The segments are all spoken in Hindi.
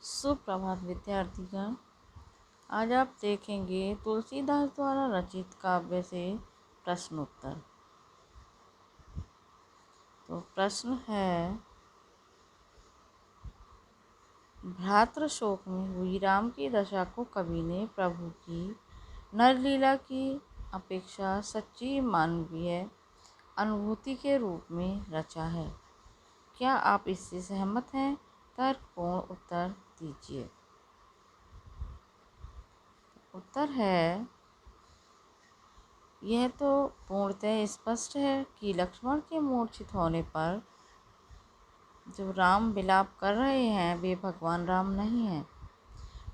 सुप्रभात विद्यार्थीगण। आज आप देखेंगे तुलसीदास द्वारा रचित काव्य से प्रश्नोत्तर। तो प्रश्न है, भ्रातृ शोक में हुई राम की दशा को कवि ने प्रभु की नरलीला की अपेक्षा सच्ची मानवीय अनुभूति के रूप में रचा है। क्या आप इससे सहमत हैं? तर्कपूर्ण उत्तर दीजिए। उत्तर है, यह तो पूर्णतः स्पष्ट है कि लक्ष्मण के मूर्छित होने पर जो राम विलाप कर रहे हैं वे भगवान राम नहीं हैं।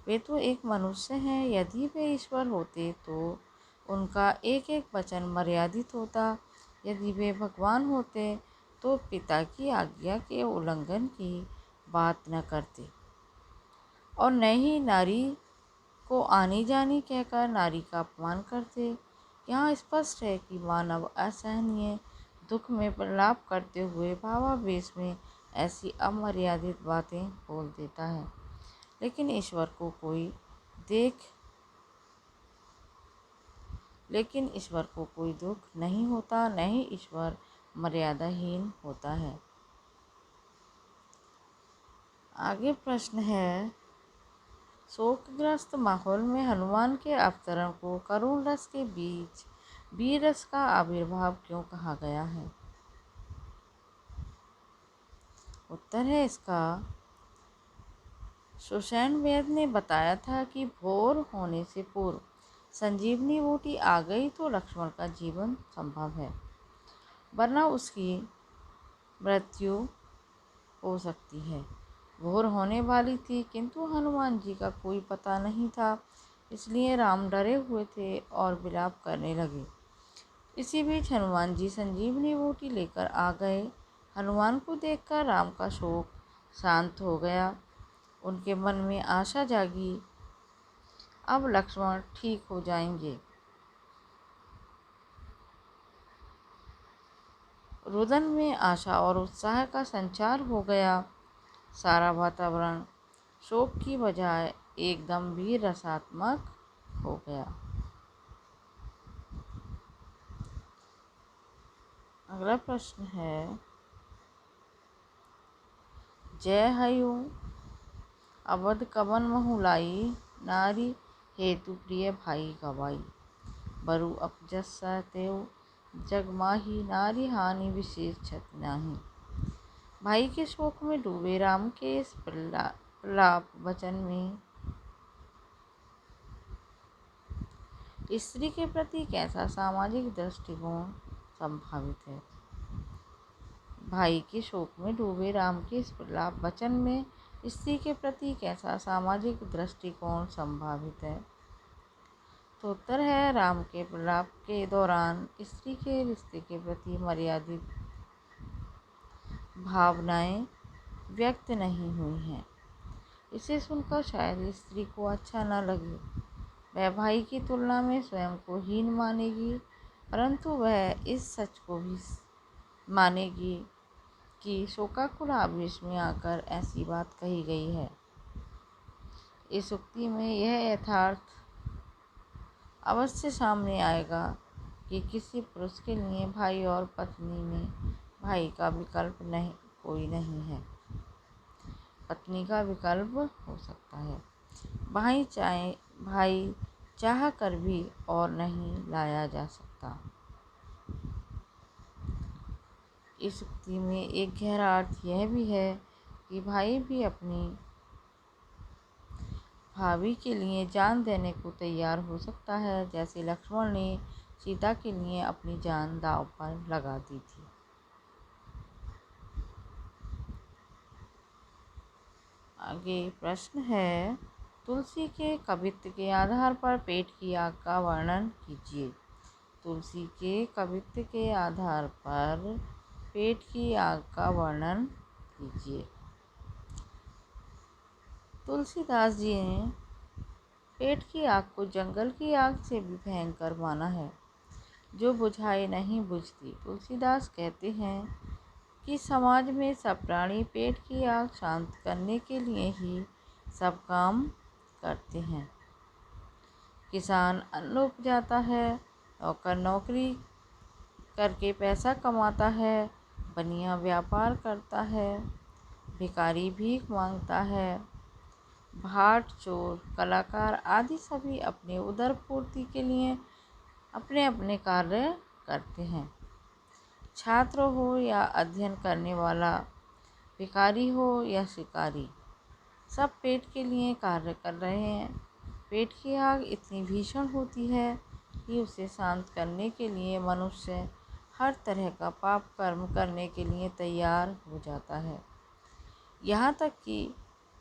वे तो एक मनुष्य हैं। यदि वे ईश्वर होते तो उनका एक एक वचन मर्यादित होता। यदि वे भगवान होते तो पिता की आज्ञा के उल्लंघन की बात न करते और न ही नारी को आनी जानी कहकर नारी का अपमान करते। यहाँ स्पष्ट है कि मानव असहनीय दुख में विलाप करते हुए भावावेश में ऐसी अमर्यादित बातें बोल देता है, लेकिन ईश्वर को कोई दुख नहीं होता, न ही ईश्वर मर्यादाहीन होता है। आगे प्रश्न है, शोकग्रस्त माहौल में हनुमान के अवतरण को करुण रस के बीच वीर रस का आविर्भाव क्यों कहा गया है? उत्तर है इसका, सुषेण वेद ने बताया था कि भोर होने से पूर्व संजीवनी बूटी आ गई तो लक्ष्मण का जीवन संभव है, वरना उसकी मृत्यु हो सकती है। भोर होने वाली थी, किंतु हनुमान जी का कोई पता नहीं था, इसलिए राम डरे हुए थे और विलाप करने लगे। इसी बीच हनुमान जी संजीवनी बूटी लेकर आ गए। हनुमान को देखकर राम का शोक शांत हो गया। उनके मन में आशा जागी, अब लक्ष्मण ठीक हो जाएंगे। रुदन में आशा और उत्साह का संचार हो गया। सारा वातावरण शोक की बजाय एक गंभीर रसात्मक हो गया। अगला प्रश्न है, जय हयु अवध कवन महु नारी हेतु प्रिय भाई गवाई। बरु अपजस तेव जग माही नारी हानि विशेष क्षति नाही। भाई के शोक में डूबे राम के इस प्रलाप वचन में स्त्री के प्रति कैसा सामाजिक दृष्टिकोण संभावित है? भाई के शोक में डूबे राम के इस प्रलाप वचन में स्त्री के प्रति कैसा सामाजिक दृष्टिकोण संभावित है? तो उत्तर है, राम के प्रलाप के दौरान स्त्री के रिश्ते के प्रति मर्यादित भावनाएं व्यक्त नहीं हुई हैं। इसे सुनकर शायद स्त्री को अच्छा न लगे, वह भाई की तुलना में स्वयं को हीन मानेगी, परंतु वह इस सच को भी मानेगी कि शोकाकुल आवेश में आकर ऐसी बात कही गई है। इस उक्ति में यह यथार्थ अवश्य सामने आएगा कि किसी पुरुष के लिए भाई और पत्नी में भाई का विकल्प कोई नहीं है, पत्नी का विकल्प हो सकता है। भाई चाह कर भी और नहीं लाया जा सकता। इस उक्ति में एक गहरा अर्थ यह भी है कि भाई भी अपनी भाभी के लिए जान देने को तैयार हो सकता है, जैसे लक्ष्मण ने सीता के लिए अपनी जान दांव पर लगा दी थी। आगे प्रश्न है, तुलसी के कवित्व के आधार पर पेट की आग का वर्णन कीजिए। तुलसी के कवित्व के आधार पर पेट की आग का वर्णन कीजिए। तुलसीदास जी ने पेट की आग को जंगल की आग से भी भयंकर माना है, जो बुझाए नहीं बुझती। तुलसीदास कहते हैं कि समाज में सब प्राणी पेट की आग शांत करने के लिए ही सब काम करते हैं। किसान अन्न उपजाता है, नौकर नौकरी करके पैसा कमाता है, बनिया व्यापार करता है, भिखारी भीख मांगता है, भाट चोर कलाकार आदि सभी अपने उदर पूर्ति के लिए अपने अपने कार्य करते हैं। छात्र हो या अध्ययन करने वाला, भिखारी हो या शिकारी, सब पेट के लिए कार्य कर रहे हैं। पेट की आग इतनी भीषण होती है कि उसे शांत करने के लिए मनुष्य हर तरह का पाप कर्म करने के लिए तैयार हो जाता है। यहाँ तक कि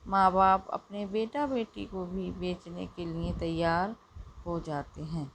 माँ बाप अपने बेटा बेटी को भी बेचने के लिए तैयार हो जाते हैं।